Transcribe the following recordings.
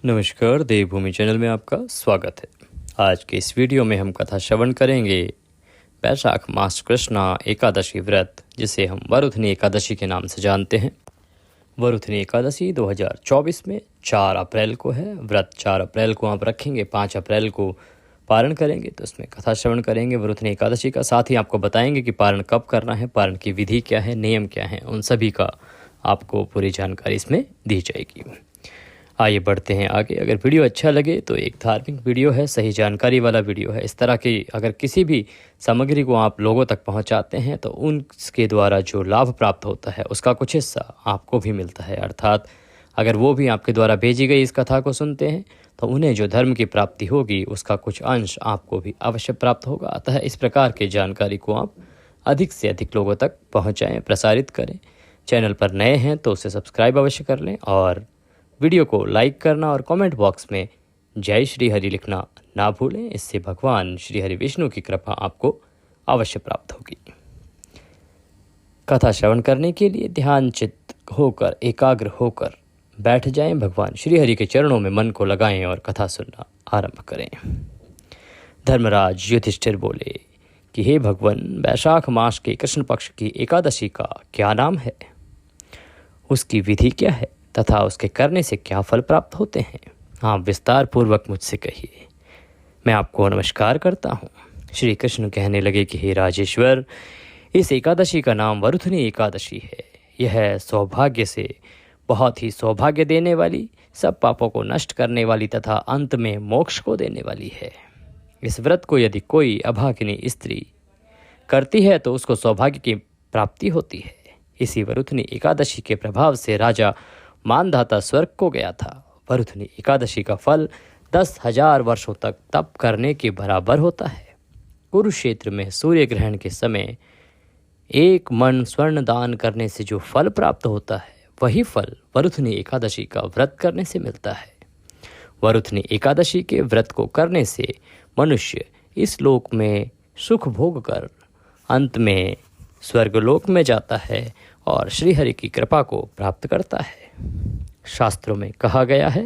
नमस्कार, देवभूमि चैनल में आपका स्वागत है। आज के इस वीडियो में हम कथा श्रवण करेंगे वैशाख मास कृष्णा एकादशी व्रत, जिसे हम वरुथनी एकादशी के नाम से जानते हैं। वरुथनी एकादशी 2024 में 4 अप्रैल को है। व्रत 4 अप्रैल को आप रखेंगे, 5 अप्रैल को पारण करेंगे, तो इसमें कथा श्रवण करेंगे वरुथनी एकादशी का। साथ ही आपको बताएंगे कि पारण कब करना है, पारण की विधि क्या है, नियम क्या है, उन सभी का आपको पूरी जानकारी इसमें दी जाएगी। आइए बढ़ते हैं आगे। अगर वीडियो अच्छा लगे तो एक धार्मिक वीडियो है, सही जानकारी वाला वीडियो है। इस तरह की अगर किसी भी सामग्री को आप लोगों तक पहुंचाते हैं तो उनके द्वारा जो लाभ प्राप्त होता है उसका कुछ हिस्सा आपको भी मिलता है। अर्थात अगर वो भी आपके द्वारा भेजी गई इस कथा को सुनते हैं तो उन्हें जो धर्म की प्राप्ति होगी उसका कुछ अंश आपको भी अवश्य प्राप्त होगा। अतः इस प्रकार की जानकारी को आप अधिक से अधिक लोगों तक पहुँचाएँ, प्रसारित करें। चैनल पर नए हैं तो उसे सब्सक्राइब अवश्य कर लें और वीडियो को लाइक करना और कमेंट बॉक्स में जय श्री हरि लिखना ना भूलें। इससे भगवान श्री हरि विष्णु की कृपा आपको अवश्य प्राप्त होगी। कथा श्रवण करने के लिए ध्यान चित्त होकर, एकाग्र होकर बैठ जाएं। भगवान श्री हरि के चरणों में मन को लगाएं और कथा सुनना आरंभ करें। धर्मराज युधिष्ठिर बोले कि हे भगवान, वैशाख मास के कृष्ण पक्ष की एकादशी का क्या नाम है, उसकी विधि क्या है तथा उसके करने से क्या फल प्राप्त होते हैं, आप विस्तार पूर्वक मुझसे कहिए। मैं आपको नमस्कार करता हूँ। श्री कृष्ण कहने लगे कि हे राजेश्वर, इस एकादशी का नाम वरुथनी एकादशी है। यह सौभाग्य से बहुत ही सौभाग्य देने वाली, सब पापों को नष्ट करने वाली तथा अंत में मोक्ष को देने वाली है। इस व्रत को यदि कोई अभागिनी स्त्री करती है तो उसको सौभाग्य की प्राप्ति होती है। इसी वरुथनी एकादशी के प्रभाव से राजा मानधाता स्वर्ग को गया था। वरुथनी एकादशी का फल 10,000 वर्षों तक तप करने के बराबर होता है। कुरुक्षेत्र में सूर्य ग्रहण के समय 1 मन स्वर्ण दान करने से जो फल प्राप्त होता है, वही फल वरुथनी एकादशी का व्रत करने से मिलता है। वरुथनी एकादशी के व्रत को करने से मनुष्य इस लोक में सुख भोग कर अंत में स्वर्गलोक में जाता है और श्रीहरि की कृपा को प्राप्त करता है। शास्त्रों में कहा गया है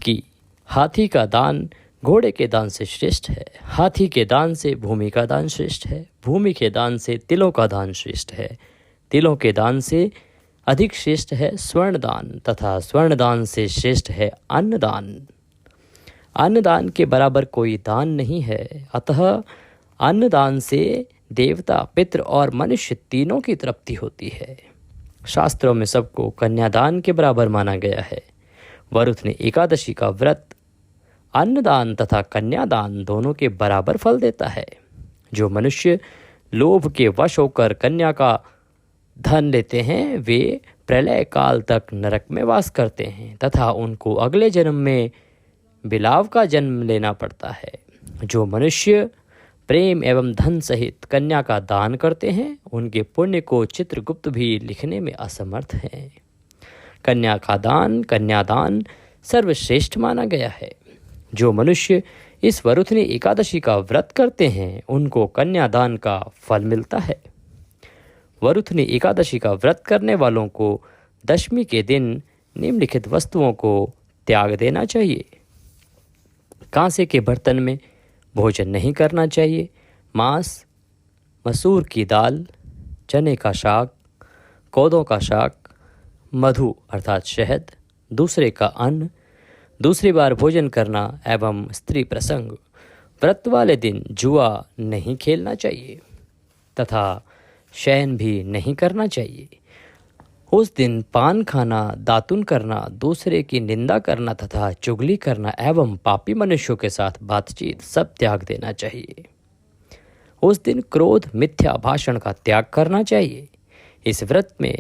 कि हाथी का दान घोड़े के दान से श्रेष्ठ है, हाथी के दान से भूमि का दान श्रेष्ठ है, भूमि के दान से तिलों का दान श्रेष्ठ है, तिलों के दान से अधिक श्रेष्ठ है स्वर्ण दान, तथा स्वर्ण दान से श्रेष्ठ है अन्नदान। अन्नदान के बराबर कोई दान नहीं है। अतः अन्नदान से देवता, पितृ और मनुष्य तीनों की तृप्ति होती है। शास्त्रों में सबको कन्यादान के बराबर माना गया है। वरुथनी एकादशी का व्रत अन्नदान तथा कन्यादान दोनों के बराबर फल देता है। जो मनुष्य लोभ के वश होकर कन्या का धन लेते हैं वे प्रलय काल तक नरक में वास करते हैं तथा उनको अगले जन्म में बिलाव का जन्म लेना पड़ता है। जो मनुष्य प्रेम एवं धन सहित कन्या का दान करते हैं उनके पुण्य को चित्रगुप्त भी लिखने में असमर्थ हैं। कन्या का दान, कन्यादान सर्वश्रेष्ठ माना गया है। जो मनुष्य इस वरुथनी एकादशी का व्रत करते हैं उनको कन्यादान का फल मिलता है। वरुथनी एकादशी का व्रत करने वालों को दशमी के दिन निम्नलिखित वस्तुओं को त्याग देना चाहिए। कांसे के बर्तन में भोजन नहीं करना चाहिए। मांस, मसूर की दाल, चने का शाक, कोदों का शाक, मधु अर्थात शहद, दूसरे का अन्न, दूसरी बार भोजन करना एवं स्त्री प्रसंग। व्रत वाले दिन जुआ नहीं खेलना चाहिए तथा शयन भी नहीं करना चाहिए। उस दिन पान खाना, दातुन करना, दूसरे की निंदा करना तथा चुगली करना एवं पापी मनुष्यों के साथ बातचीत सब त्याग देना चाहिए। उस दिन क्रोध, मिथ्या भाषण का त्याग करना चाहिए। इस व्रत में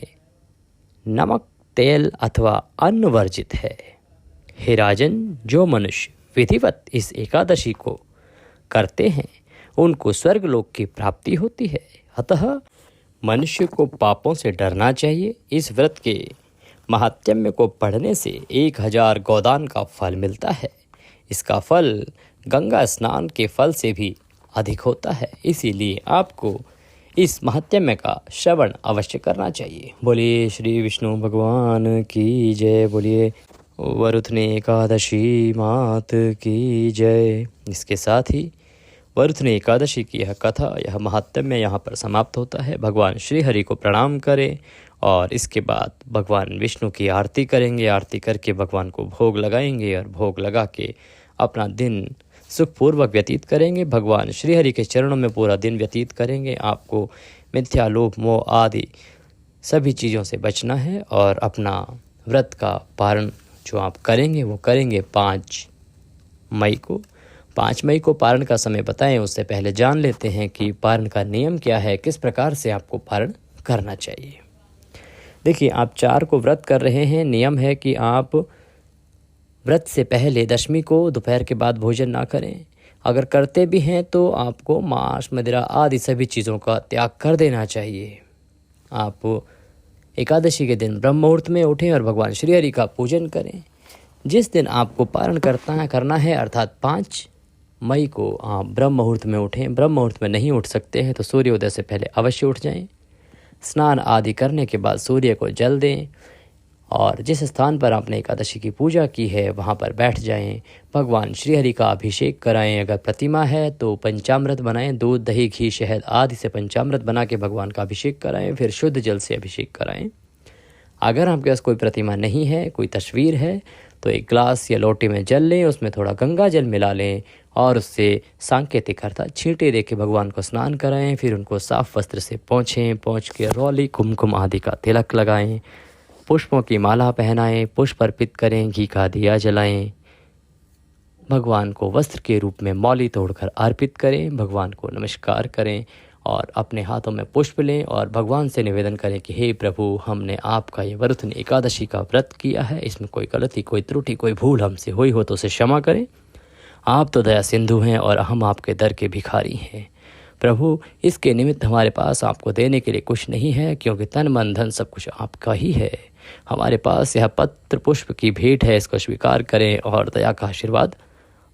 नमक, तेल अथवा अन्न वर्जित है। हे राजन, जो मनुष्य विधिवत इस एकादशी को करते हैं उनको स्वर्गलोक की प्राप्ति होती है। अतः मनुष्य को पापों से डरना चाहिए। इस व्रत के महात्म्य को पढ़ने से 1000 गोदान का फल मिलता है। इसका फल गंगा स्नान के फल से भी अधिक होता है। इसीलिए आपको इस महात्म्य का श्रवण अवश्य करना चाहिए। बोलिए श्री विष्णु भगवान की जय। बोलिए वरुथनी एकादशी मात की जय। इसके साथ ही वरुथनी एकादशी की यह कथा, यह महात्म्य यहाँ पर समाप्त होता है। भगवान श्री हरि को प्रणाम करें और इसके बाद भगवान विष्णु की आरती करेंगे। आरती करके भगवान को भोग लगाएंगे और भोग लगा के अपना दिन सुखपूर्वक व्यतीत करेंगे। भगवान श्री हरि के चरणों में पूरा दिन व्यतीत करेंगे। आपको मिथ्या, लोभ, मोह आदि सभी चीज़ों से बचना है और अपना व्रत का पारण जो आप करेंगे वो करेंगे 5 मई को। 5 मई को पारण का समय बताएं, उससे पहले जान लेते हैं कि पारण का नियम क्या है, किस प्रकार से आपको पारण करना चाहिए। देखिए, आप 4 को व्रत कर रहे हैं। नियम है कि आप व्रत से पहले दशमी को दोपहर के बाद भोजन ना करें। अगर करते भी हैं तो आपको मांस, मदिरा आदि सभी चीज़ों का त्याग कर देना चाहिए। आप एकादशी के दिन ब्रह्म मुहूर्त में उठें और भगवान श्री हरि का पूजन करें। जिस दिन आपको पारण करना है अर्थात 5 मई को आप ब्रह्म मुहूर्त में उठें। ब्रह्म मुहूर्त में नहीं उठ सकते हैं तो सूर्योदय से पहले अवश्य उठ जाएं। स्नान आदि करने के बाद सूर्य को जल दें और जिस स्थान पर आपने एकादशी की पूजा की है वहाँ पर बैठ जाएं। भगवान श्री हरि का अभिषेक कराएं। अगर प्रतिमा है तो पंचामृत बनाएं, दूध, दही, घी, शहद आदि से पंचामृत बना के भगवान का अभिषेक कराएं। फिर शुद्ध जल से अभिषेक कराएं। अगर आपके पास कोई प्रतिमा नहीं है, कोई तस्वीर है, तो एक ग्लास या लोटे में जल लें, उसमें थोड़ा गंगा जल मिला लें और उससे सांकेतिक अर्थात छींटे दे के भगवान को स्नान कराएं। फिर उनको साफ वस्त्र से पोंछ के रौली, कुमकुम आदि का तिलक लगाएं, पुष्पों की माला पहनाएं, पुष्प अर्पित करें, घी का दिया जलाएं, भगवान को वस्त्र के रूप में मौली तोड़कर अर्पित करें, भगवान को नमस्कार करें और अपने हाथों में पुष्प लें और भगवान से निवेदन करें कि हे प्रभु, हमने आपका ये वरुथनी एकादशी का व्रत किया है, इसमें कोई गलती, कोई त्रुटि, कोई भूल हमसे हुई हो तो उसे क्षमा करें। आप तो दया सिंधु हैं और हम आपके दर के भिखारी हैं। प्रभु, इसके निमित्त हमारे पास आपको देने के लिए कुछ नहीं है, क्योंकि तन, मन, धन सब कुछ आपका ही है। हमारे पास यह पत्र पुष्प की भेंट है, इसको स्वीकार करें और दया का आशीर्वाद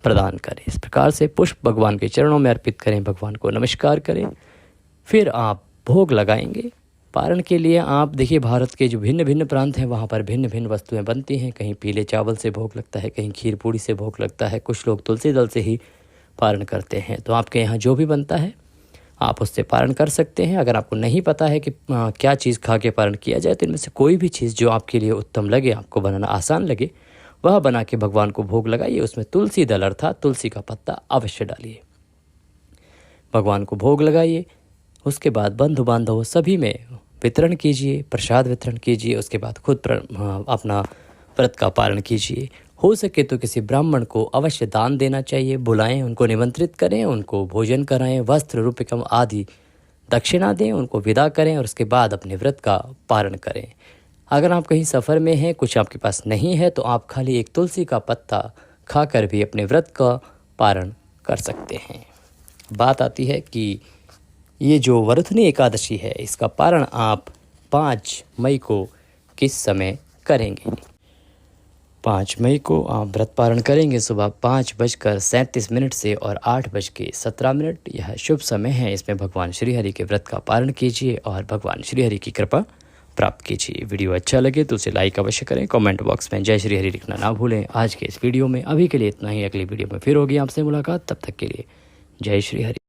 प्रदान करें। इस प्रकार से पुष्प भगवान के चरणों में अर्पित करें, भगवान को नमस्कार करें, फिर आप भोग लगाएंगे। पारण के लिए आप देखिए, भारत के जो भिन्न भिन्न प्रांत हैं वहाँ पर भिन्न भिन्न वस्तुएं बनती हैं। कहीं पीले चावल से भोग लगता है, कहीं खीर पूड़ी से भोग लगता है, कुछ लोग तुलसी दल से ही पारण करते हैं। तो आपके यहाँ जो भी बनता है आप उससे पारण कर सकते हैं। अगर आपको नहीं पता है कि क्या चीज़ खा के पारण किया जाए, तो इनमें से कोई भी चीज़ जो आपके लिए उत्तम लगे, आपको बनाना आसान लगे, वह बना के भगवान को भोग लगाइए। उसमें तुलसी दल अर्थात तुलसी का पत्ता अवश्य डालिए, भगवान को भोग लगाइए। उसके बाद बंधु बांधव सभी में वितरण कीजिए, प्रसाद वितरण कीजिए। उसके बाद खुद अपना व्रत का पारण कीजिए। हो सके तो किसी ब्राह्मण को अवश्य दान देना चाहिए। बुलाएं, उनको निमंत्रित करें, उनको भोजन कराएं, वस्त्र, रुपयकम आदि दक्षिणा दें, उनको विदा करें और उसके बाद अपने व्रत का पारण करें। अगर आप कहीं सफ़र में हैं, कुछ आपके पास नहीं है, तो आप खाली एक तुलसी का पत्ता खाकर भी अपने व्रत का पारण कर सकते हैं। बात आती है कि ये जो वरुथनी एकादशी है, इसका पारण आप 5 मई को किस समय करेंगे। 5 मई को आप व्रत पारण करेंगे सुबह 5:37 से और 8:17। यह शुभ समय है। इसमें भगवान श्री हरि के व्रत का पारण कीजिए और भगवान श्री हरि की कृपा प्राप्त कीजिए। वीडियो अच्छा लगे तो उसे लाइक अवश्य करें। कमेंट बॉक्स में जय श्री हरि लिखना ना भूलें। आज के इस वीडियो में अभी के लिए इतना ही। अगली वीडियो में फिर होगी आपसे मुलाकात। तब तक के लिए जय श्री हरि।